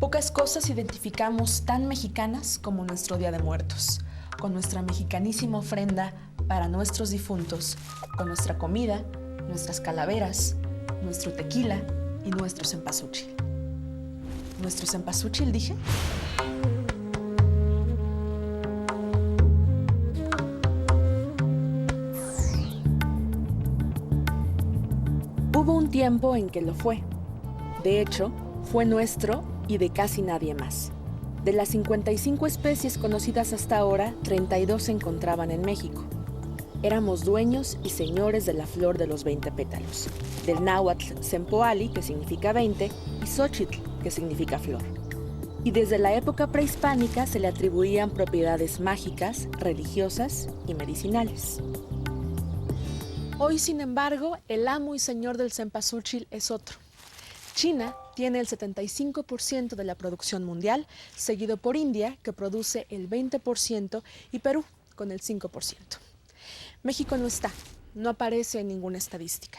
Pocas cosas identificamos tan mexicanas como nuestro Día de Muertos, con nuestra mexicanísima ofrenda para nuestros difuntos, con nuestra comida, nuestras calaveras, nuestro tequila y nuestro cempasúchil. ¿Nuestro cempasúchil, dije? Hubo un tiempo en que lo fue. De hecho, fue nuestro y de casi nadie más. De las 55 especies conocidas hasta ahora, 32 se encontraban en México. Éramos dueños y señores de la flor de los 20 pétalos, del náhuatl Sempoali, que significa 20, y Xochitl, que significa flor. Y desde la época prehispánica se le atribuían propiedades mágicas, religiosas y medicinales. Hoy, sin embargo, el amo y señor del cempasúchil es otro. China tiene el 75% de la producción mundial, seguido por India, que produce el 20%, y Perú, con el 5%. México no está, no aparece en ninguna estadística.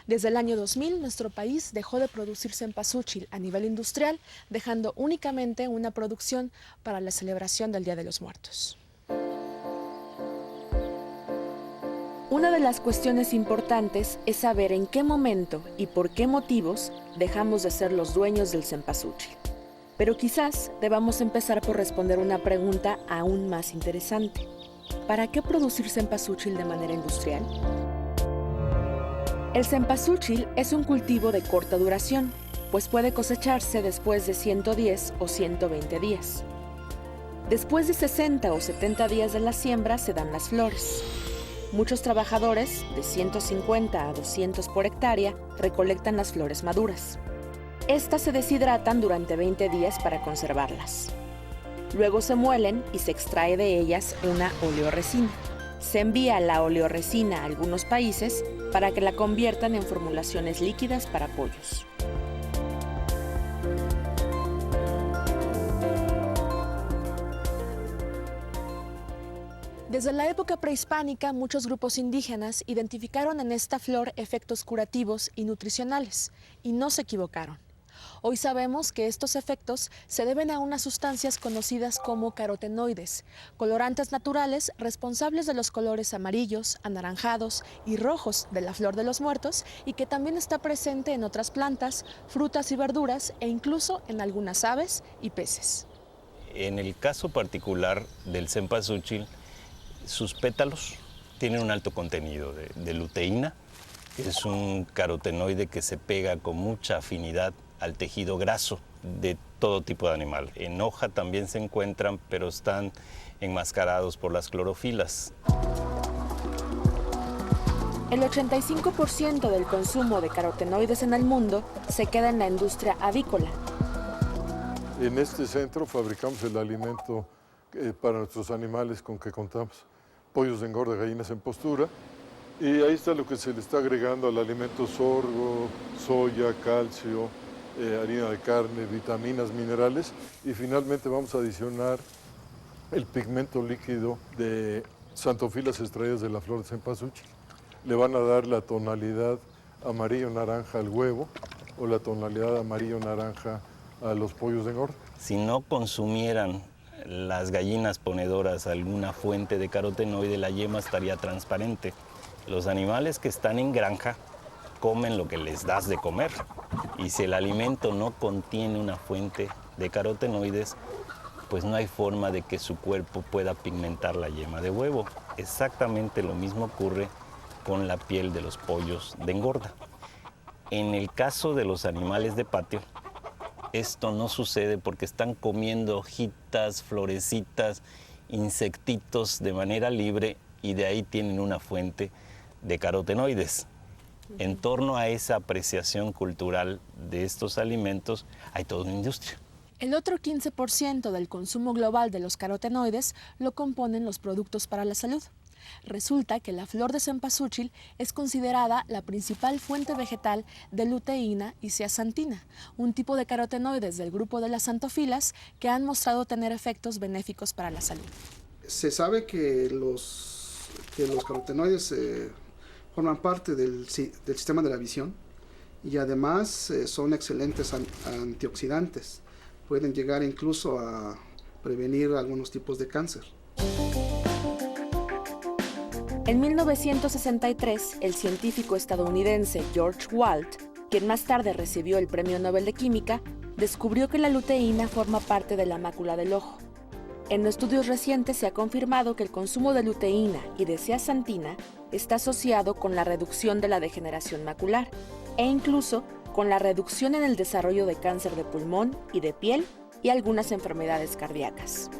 Desde el año 2000, nuestro país dejó de producir cempasúchil a nivel industrial, dejando únicamente una producción para la celebración del Día de los Muertos. Una de las cuestiones importantes es saber en qué momento y por qué motivos dejamos de ser los dueños del cempasúchil. Pero quizás debamos empezar por responder una pregunta aún más interesante. ¿Para qué producir cempasúchil de manera industrial? El cempasúchil es un cultivo de corta duración, pues puede cosecharse después de 110 o 120 días. Después de 60 o 70 días de la siembra se dan las flores. Muchos trabajadores, de 150 a 200 por hectárea, recolectan las flores maduras. Estas se deshidratan durante 20 días para conservarlas. Luego se muelen y se extrae de ellas una oleoresina. Se envía la oleoresina a algunos países para que la conviertan en formulaciones líquidas para pollos. Desde la época prehispánica, muchos grupos indígenas identificaron en esta flor efectos curativos y nutricionales, y no se equivocaron. Hoy sabemos que estos efectos se deben a unas sustancias conocidas como carotenoides, colorantes naturales responsables de los colores amarillos, anaranjados y rojos de la flor de los muertos, y que también está presente en otras plantas, frutas y verduras, e incluso en algunas aves y peces. En el caso particular del cempasúchil, sus pétalos tienen un alto contenido de luteína. Es un carotenoide que se pega con mucha afinidad al tejido graso de todo tipo de animal. En hoja también se encuentran, pero están enmascarados por las clorofilas. El 85% del consumo de carotenoides en el mundo se queda en la industria avícola. En este centro fabricamos el alimento para nuestros animales con que contamos. Pollos de engorda, gallinas en postura. Y ahí está lo que se le está agregando al alimento: sorgo, soya, calcio, harina de carne, vitaminas, minerales. Y finalmente vamos a adicionar el pigmento líquido de xantofilas extraídas de la flor de cempasúchil. Le van a dar la tonalidad amarillo-naranja al huevo o la tonalidad amarillo-naranja a los pollos de engorda. Si no consumieran las gallinas ponedoras alguna fuente de carotenoide, la yema estaría transparente. Los animales que están en granja comen lo que les das de comer, y si el alimento no contiene una fuente de carotenoides, pues no hay forma de que su cuerpo pueda pigmentar la yema de huevo. Exactamente lo mismo ocurre con la piel de los pollos de engorda. En el caso de los animales de patio, esto no sucede porque están comiendo hojitas, florecitas, insectitos de manera libre, y de ahí tienen una fuente de carotenoides. En torno a esa apreciación cultural de estos alimentos hay toda una industria. El otro 15% del consumo global de los carotenoides lo componen los productos para la salud. Resulta que la flor de cempasúchil es considerada la principal fuente vegetal de luteína y zeaxantina, un tipo de carotenoides del grupo de las xantofilas que han mostrado tener efectos benéficos para la salud. Se sabe que los carotenoides forman parte del sistema de la visión y además son excelentes antioxidantes pueden llegar incluso a prevenir algunos tipos de cáncer. En 1963, el científico estadounidense George Walt, quien más tarde recibió el Premio Nobel de Química, descubrió que la luteína forma parte de la mácula del ojo. En estudios recientes se ha confirmado que el consumo de luteína y de zeaxantina está asociado con la reducción de la degeneración macular e incluso con la reducción en el desarrollo de cáncer de pulmón y de piel y algunas enfermedades cardíacas.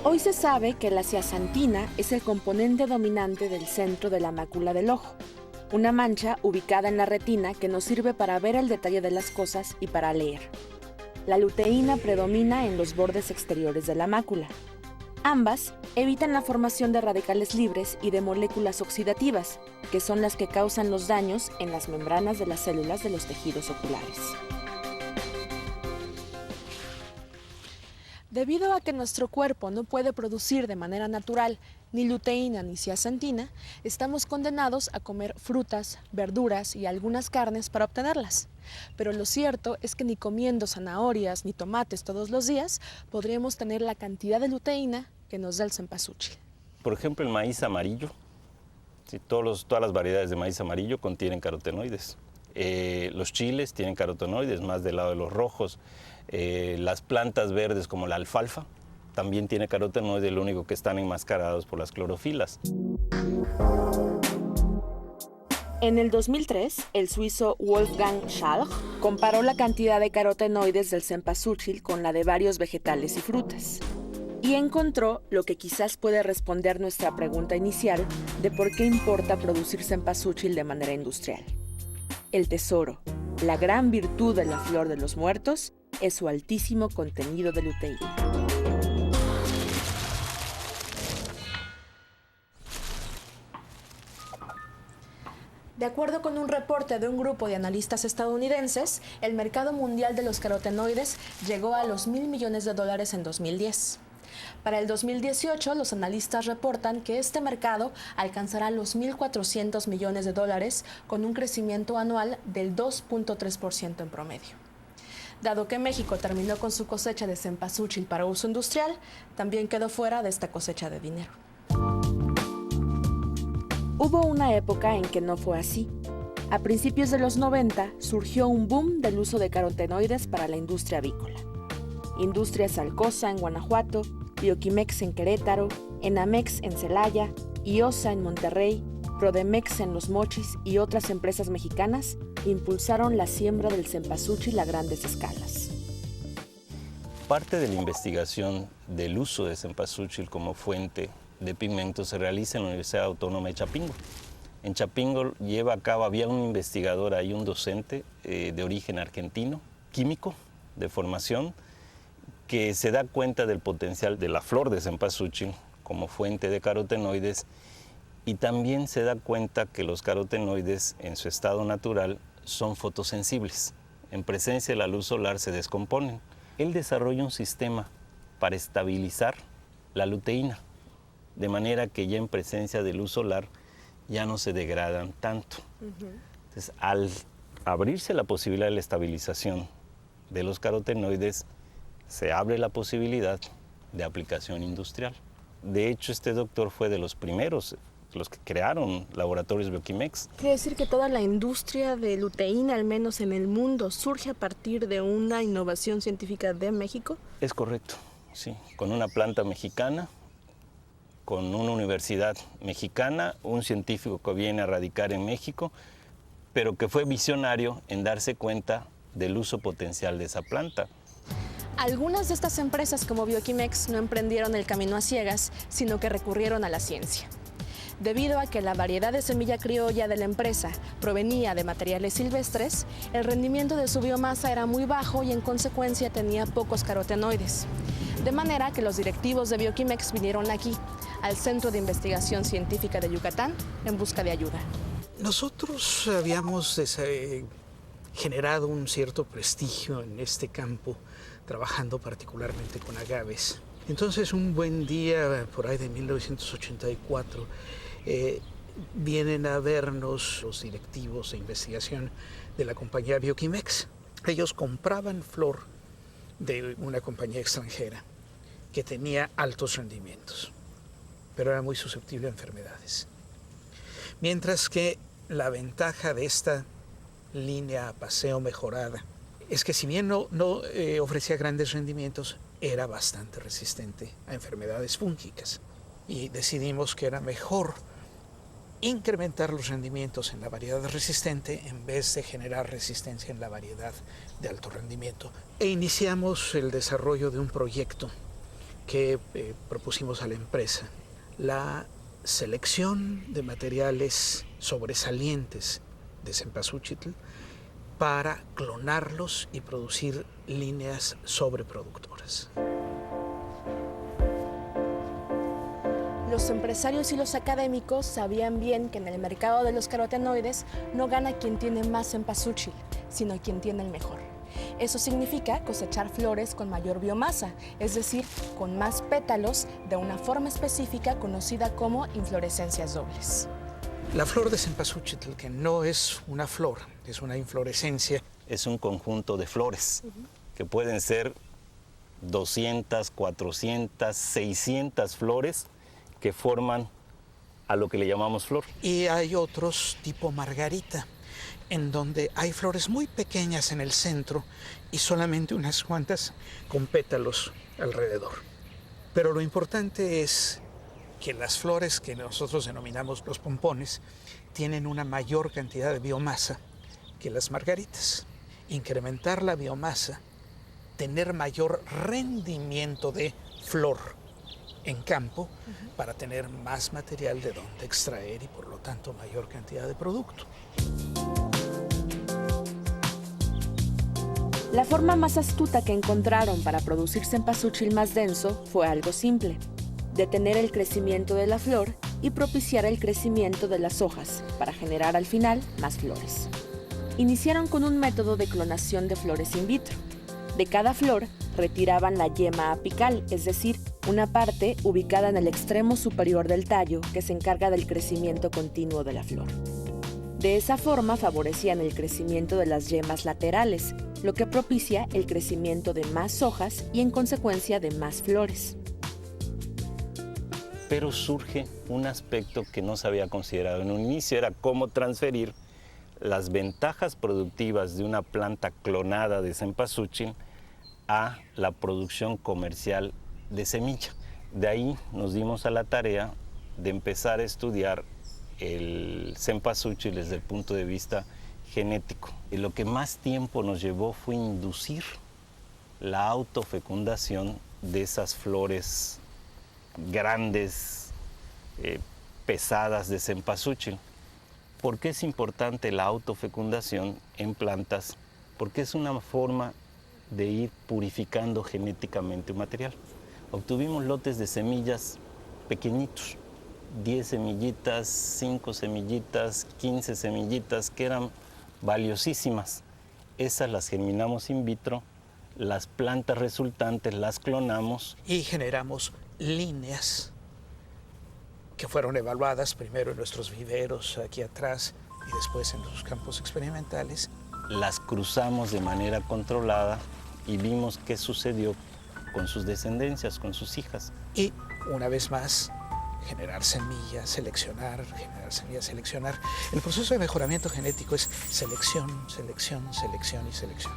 Hoy se sabe que la zeaxantina es el componente dominante del centro de la mácula del ojo, una mancha ubicada en la retina que nos sirve para ver el detalle de las cosas y para leer. La luteína predomina en los bordes exteriores de la mácula. Ambas evitan la formación de radicales libres y de moléculas oxidativas, que son las que causan los daños en las membranas de las células de los tejidos oculares. Debido a que nuestro cuerpo no puede producir de manera natural ni luteína ni zeaxantina, estamos condenados a comer frutas, verduras y algunas carnes para obtenerlas. Pero lo cierto es que ni comiendo zanahorias ni tomates todos los días podríamos tener la cantidad de luteína que nos da el cempasúchil. Por ejemplo, el maíz amarillo, ¿sí? Todas las variedades de maíz amarillo contienen carotenoides. Los chiles tienen carotenoides, más del lado de los rojos. Las plantas verdes como la alfalfa también tiene carotenoides, lo único que están enmascarados por las clorofilas. En el 2003, el suizo Wolfgang Schalch comparó la cantidad de carotenoides del cempasúchil con la de varios vegetales y frutas. Y encontró lo que quizás puede responder nuestra pregunta inicial de por qué importa producir cempasúchil de manera industrial. El tesoro, la gran virtud de la flor de los muertos, es su altísimo contenido de luteína. De acuerdo con un reporte de un grupo de analistas estadounidenses, el mercado mundial de los carotenoides llegó a los $1.000 millones en 2010. Para el 2018, los analistas reportan que este mercado alcanzará los $1.400 millones con un crecimiento anual del 2.3% en promedio. Dado que México terminó con su cosecha de cempasúchil para uso industrial, también quedó fuera de esta cosecha de dinero. Hubo una época en que no fue así. A principios de los 90 surgió un boom del uso de carotenoides para la industria avícola. Industrias Alcosa en Guanajuato, Bioquimex en Querétaro, Enamex en Celaya, IOSA en Monterrey, Prodemex en Los Mochis y otras empresas mexicanas impulsaron la siembra del cempasúchil a grandes escalas. Parte de la investigación del uso de cempasúchil como fuente de pigmentos se realiza en la Universidad Autónoma de Chapingo. En Chapingo había un investigador ahí, un docente de origen argentino, químico de formación, que se da cuenta del potencial de la flor de cempasúchil como fuente de carotenoides y también se da cuenta que los carotenoides en su estado natural son fotosensibles. En presencia de la luz solar se descomponen. Él desarrolla un sistema para estabilizar la luteína, de manera que ya en presencia de luz solar ya no se degradan tanto. Entonces, al abrirse la posibilidad de la estabilización de los carotenoides, se abre la posibilidad de aplicación industrial. De hecho, este doctor fue de los primeros, los que crearon laboratorios Bioquimex. ¿Quiere decir que toda la industria de luteína, al menos en el mundo, surge a partir de una innovación científica de México? Es correcto, sí. Con una planta mexicana, con una universidad mexicana, un científico que viene a radicar en México, pero que fue visionario en darse cuenta del uso potencial de esa planta. Algunas de estas empresas como Bioquimex no emprendieron el camino a ciegas, sino que recurrieron a la ciencia. Debido a que la variedad de semilla criolla de la empresa provenía de materiales silvestres, el rendimiento de su biomasa era muy bajo y en consecuencia tenía pocos carotenoides. De manera que los directivos de Bioquimex vinieron aquí, al Centro de Investigación Científica de Yucatán, en busca de ayuda. Nosotros habíamos generado un cierto prestigio en este campo, trabajando particularmente con agaves. Entonces, un buen día, por ahí de 1984, vienen a vernos los directivos de investigación de la compañía Bioquimex. Ellos compraban flor de una compañía extranjera que tenía altos rendimientos, pero era muy susceptible a enfermedades. Mientras que la ventaja de esta línea paseo mejorada es que si bien no ofrecía grandes rendimientos, era bastante resistente a enfermedades fúngicas. Y decidimos que era mejor incrementar los rendimientos en la variedad resistente en vez de generar resistencia en la variedad de alto rendimiento. E iniciamos el desarrollo de un proyecto que propusimos a la empresa: la selección de materiales sobresalientes de cempasúchil para clonarlos y producir líneas sobreproductoras. Los empresarios y los académicos sabían bien que en el mercado de los carotenoides no gana quien tiene más cempasúchil, sino quien tiene el mejor. Eso significa cosechar flores con mayor biomasa, es decir, con más pétalos de una forma específica conocida como inflorescencias dobles. La flor de cempasúchil, que no es una flor, es una inflorescencia. Es un conjunto de flores que pueden ser 200, 400, 600 flores que forman a lo que le llamamos flor. Y hay otros tipo margarita, en donde hay flores muy pequeñas en el centro y solamente unas cuantas con pétalos alrededor. Pero lo importante es que las flores que nosotros denominamos los pompones tienen una mayor cantidad de biomasa que las margaritas. Incrementar la biomasa, tener mayor rendimiento de flor en campo para tener más material de donde extraer y por lo tanto mayor cantidad de producto. La forma más astuta que encontraron para producir cempasúchil más denso fue algo simple: detener el crecimiento de la flor y propiciar el crecimiento de las hojas para generar al final más flores. Iniciaron con un método de clonación de flores in vitro. De cada flor retiraban la yema apical, es decir, una parte ubicada en el extremo superior del tallo que se encarga del crecimiento continuo de la flor. De esa forma favorecían el crecimiento de las yemas laterales, lo que propicia el crecimiento de más hojas y en consecuencia de más flores. Pero surge un aspecto que no se había considerado en un inicio, era cómo transferir las ventajas productivas de una planta clonada de cempasúchil a la producción comercial de semilla. De ahí nos dimos a la tarea de empezar a estudiar el cempasúchil desde el punto de vista genético. Y lo que más tiempo nos llevó fue inducir la autofecundación de esas flores grandes, pesadas de cempasúchil. ¿Por qué es importante la autofecundación en plantas? Porque es una forma de ir purificando genéticamente un material. Obtuvimos lotes de semillas pequeñitos, 10 semillitas, 5 semillitas, 15 semillitas, que eran valiosísimas. Esas las germinamos in vitro, las plantas resultantes las clonamos. Y generamos líneas que fueron evaluadas primero en nuestros viveros aquí atrás y después en los campos experimentales. Las cruzamos de manera controlada y vimos qué sucedió con sus descendencias, con sus hijas. Y una vez más, generar semillas, seleccionar, generar semillas, seleccionar. El proceso de mejoramiento genético es selección, selección, selección y selección.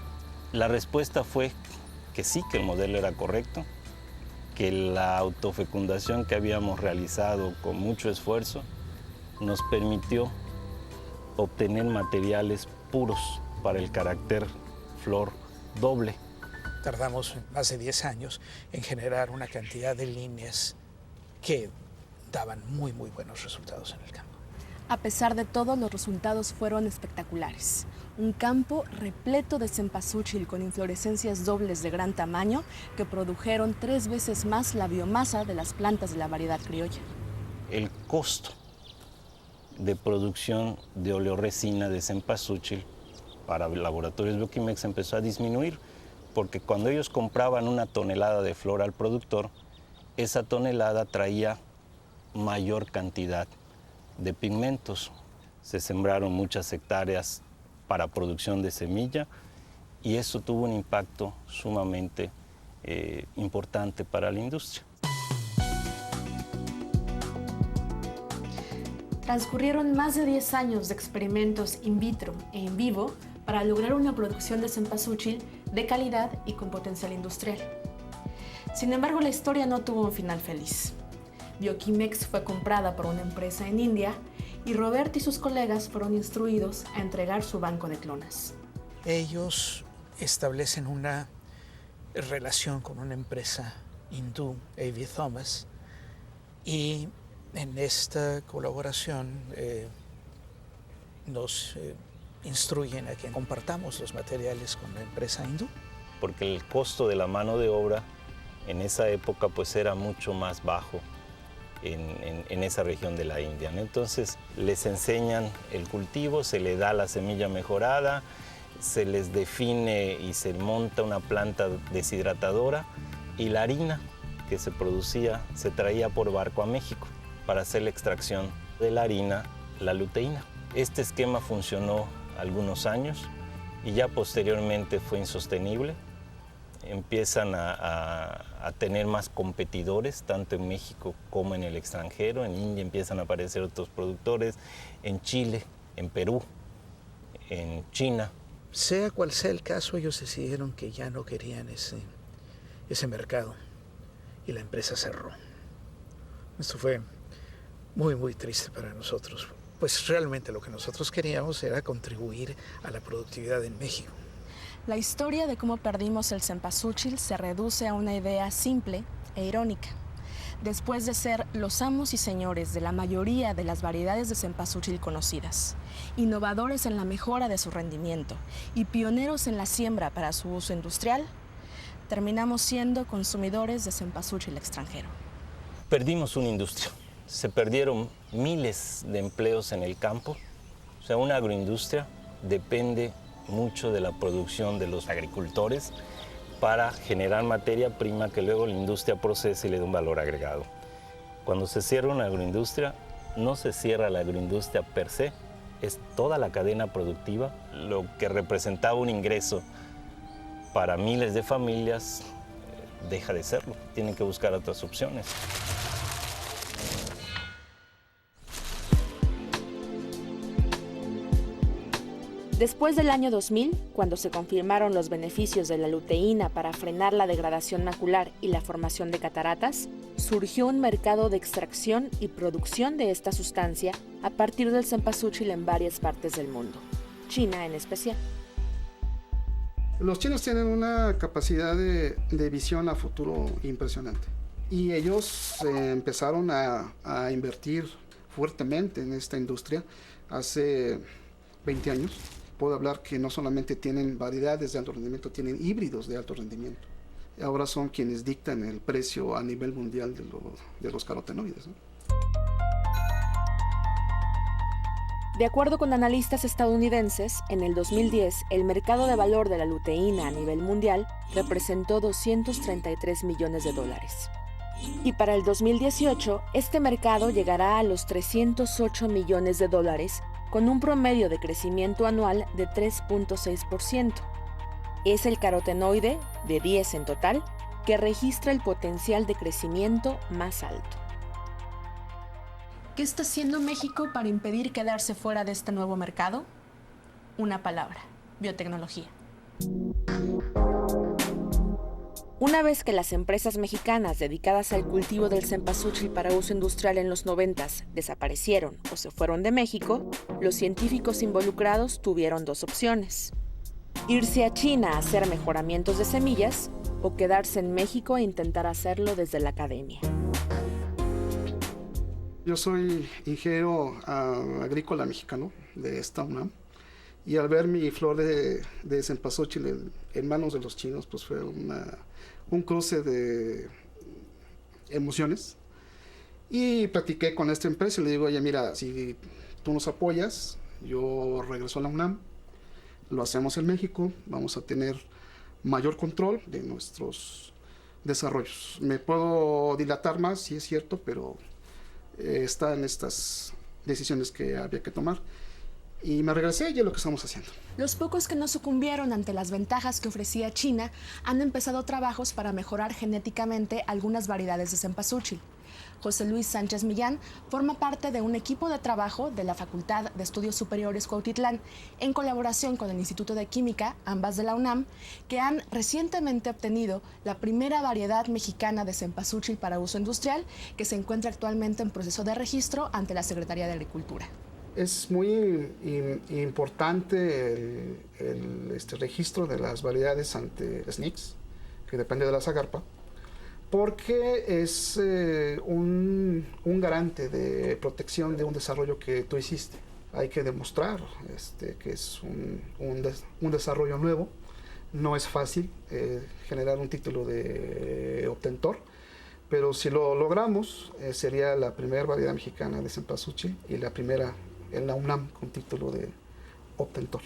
La respuesta fue que sí, que el modelo era correcto, que la autofecundación que habíamos realizado con mucho esfuerzo nos permitió obtener materiales puros para el carácter flor doble. Tardamos más de 10 años en generar una cantidad de líneas que daban muy buenos resultados en el campo. A pesar de todo, los resultados fueron espectaculares. Un campo repleto de cempasúchil con inflorescencias dobles de gran tamaño que produjeron 3 veces más la biomasa de las plantas de la variedad criolla. El costo de producción de oleoresina de cempasúchil para laboratorios Bioquimex empezó a disminuir, porque cuando ellos compraban una tonelada de flor al productor, esa tonelada traía mayor cantidad de pigmentos. Se sembraron muchas hectáreas para producción de semilla y eso tuvo un impacto sumamente importante para la industria. Transcurrieron más de 10 años de experimentos in vitro e in vivo para lograr una producción de cempasúchil de calidad y con potencial industrial. Sin embargo, la historia no tuvo un final feliz. Bioquimex fue comprada por una empresa en India y Roberto y sus colegas fueron instruidos a entregar su banco de clonas. Ellos establecen una relación con una empresa hindú, A.V. Thomas, y en esta colaboración nos instruyen a que compartamos los materiales con la empresa hindú. Porque el costo de la mano de obra en esa época pues era mucho más bajo en esa región de la India, ¿no? Entonces les enseñan el cultivo, se le da la semilla mejorada, se les define y se monta una planta deshidratadora y la harina que se producía se traía por barco a México para hacer la extracción de la harina, la luteína. Este esquema funcionó algunos años y ya posteriormente fue insostenible. Empiezan a tener más competidores, tanto en México como en el extranjero. En India empiezan a aparecer otros productores, en Chile, en Perú, en China. Sea cual sea el caso, ellos decidieron que ya no querían ese mercado y la empresa cerró. Esto fue muy, muy triste para nosotros, pues realmente lo que nosotros queríamos era contribuir a la productividad en México. La historia de cómo perdimos el cempasúchil se reduce a una idea simple e irónica. Después de ser los amos y señores de la mayoría de las variedades de cempasúchil conocidas, innovadores en la mejora de su rendimiento y pioneros en la siembra para su uso industrial, terminamos siendo consumidores de cempasúchil extranjero. Perdimos una industria. Se perdieron miles de empleos en el campo. O sea, una agroindustria depende mucho de la producción de los agricultores para generar materia prima que luego la industria procese y le dé un valor agregado. Cuando se cierra una agroindustria, no se cierra la agroindustria per se, es toda la cadena productiva, lo que representaba un ingreso para miles de familias deja de serlo, tienen que buscar otras opciones. Después del año 2000, cuando se confirmaron los beneficios de la luteína para frenar la degradación macular y la formación de cataratas, surgió un mercado de extracción y producción de esta sustancia a partir del cempasúchil en varias partes del mundo, China en especial. Los chinos tienen una capacidad de visión a futuro impresionante y ellos empezaron a invertir fuertemente en esta industria hace 20 años. Puedo hablar que no solamente tienen variedades de alto rendimiento, tienen híbridos de alto rendimiento. Ahora son quienes dictan el precio a nivel mundial de los carotenoides, ¿no? De acuerdo con analistas estadounidenses, en el 2010 el mercado de valor de la luteína a nivel mundial representó $233 millones. Y para el 2018, este mercado llegará a los $308 millones, con un promedio de crecimiento anual de 3.6%. Es el carotenoide, de 10 en total, que registra el potencial de crecimiento más alto. ¿Qué está haciendo México para impedir quedarse fuera de este nuevo mercado? Una palabra: biotecnología. Una vez que las empresas mexicanas dedicadas al cultivo del cempasúchil para uso industrial en los 90s desaparecieron o se fueron de México, los científicos involucrados tuvieron dos opciones: irse a China a hacer mejoramientos de semillas o quedarse en México e intentar hacerlo desde la academia. Yo soy ingeniero agrícola mexicano de esta UNAM y al ver mi flor de cempasúchil en manos de los chinos, pues fue un cruce de emociones. Y platiqué con esta empresa y le digo: oye, mira, si tú nos apoyas, yo regreso a la UNAM, lo hacemos en México, vamos a tener mayor control de nuestros desarrollos. Me puedo dilatar más, sí es cierto, pero está en estas decisiones que había que tomar. Y me regresé y es lo que estamos haciendo. Los pocos que no sucumbieron ante las ventajas que ofrecía China han empezado trabajos para mejorar genéticamente algunas variedades de cempasúchil. José Luis Sánchez Millán forma parte de un equipo de trabajo de la Facultad de Estudios Superiores Cuautitlán, en colaboración con el Instituto de Química, ambas de la UNAM, que han recientemente obtenido la primera variedad mexicana de cempasúchil para uso industrial, que se encuentra actualmente en proceso de registro ante la Secretaría de Agricultura. Es muy importante el registro de las variedades ante SNICS, que depende de la Zagarpa, porque es un garante de protección de un desarrollo que tú hiciste. Hay que demostrar que es un desarrollo nuevo. No es fácil generar un título de obtentor, pero si lo logramos, sería la primera variedad mexicana de cempasúchil y la primera en la UNAM con título de obtentor.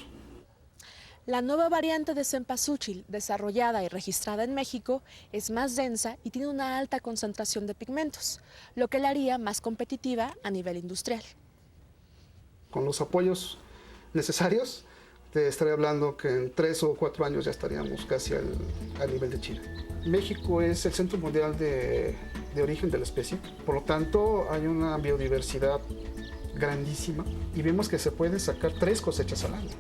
La nueva variante de cempasúchil, desarrollada y registrada en México, es más densa y tiene una alta concentración de pigmentos, lo que la haría más competitiva a nivel industrial. Con los apoyos necesarios, te estaré hablando que en 3 o 4 años ya estaríamos casi al nivel de China. México es el centro mundial de origen de la especie, por lo tanto hay una biodiversidad grandísima y vemos que se pueden sacar 3 cosechas al año,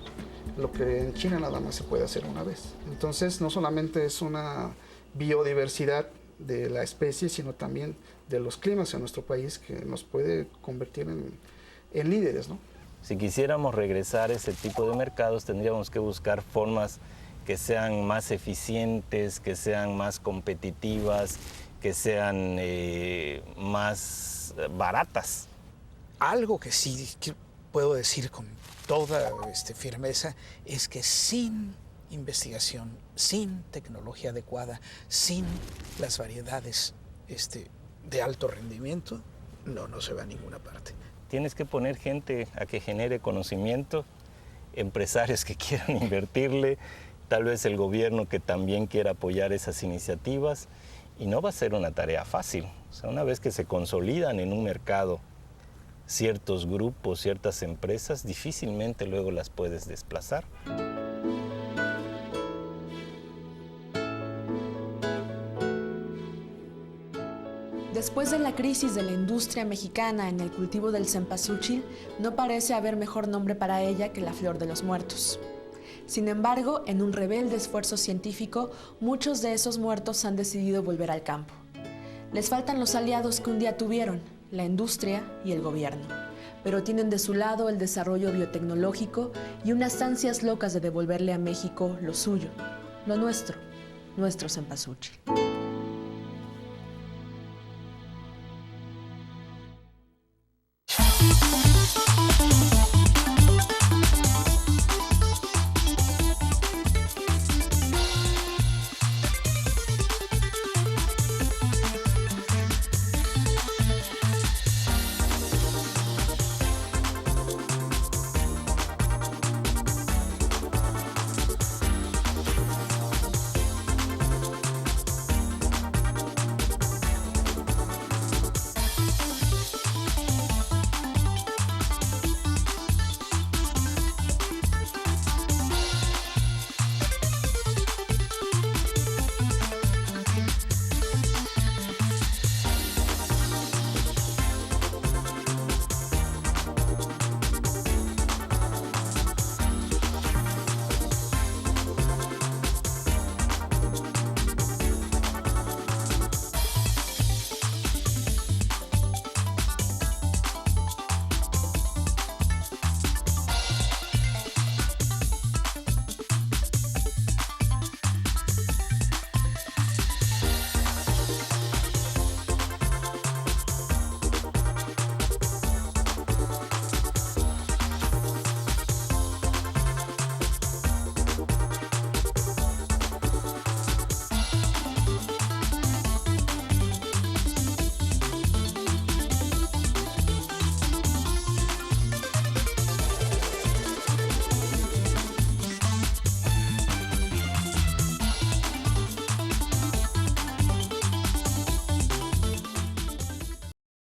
lo que en China nada más se puede hacer una vez. Entonces no solamente es una biodiversidad de la especie, sino también de los climas en nuestro país que nos puede convertir en líderes, ¿no? Si quisiéramos regresar a ese tipo de mercados, tendríamos que buscar formas que sean más eficientes, que sean más competitivas, que sean más baratas. Algo que sí puedo decir con toda firmeza es que sin investigación, sin tecnología adecuada, sin las variedades de alto rendimiento, no se va a ninguna parte. Tienes que poner gente a que genere conocimiento, empresarios que quieran invertirle, tal vez el gobierno que también quiera apoyar esas iniciativas, y no va a ser una tarea fácil. O sea, una vez que se consolidan en un mercado ciertos grupos, ciertas empresas, difícilmente luego las puedes desplazar. Después de la crisis de la industria mexicana en el cultivo del cempasúchil, no parece haber mejor nombre para ella que la flor de los muertos. Sin embargo, en un rebelde esfuerzo científico, muchos de esos muertos han decidido volver al campo. Les faltan los aliados que un día tuvieron, la industria y el gobierno, pero tienen de su lado el desarrollo biotecnológico y unas ansias locas de devolverle a México lo suyo, lo nuestro cempasúchil.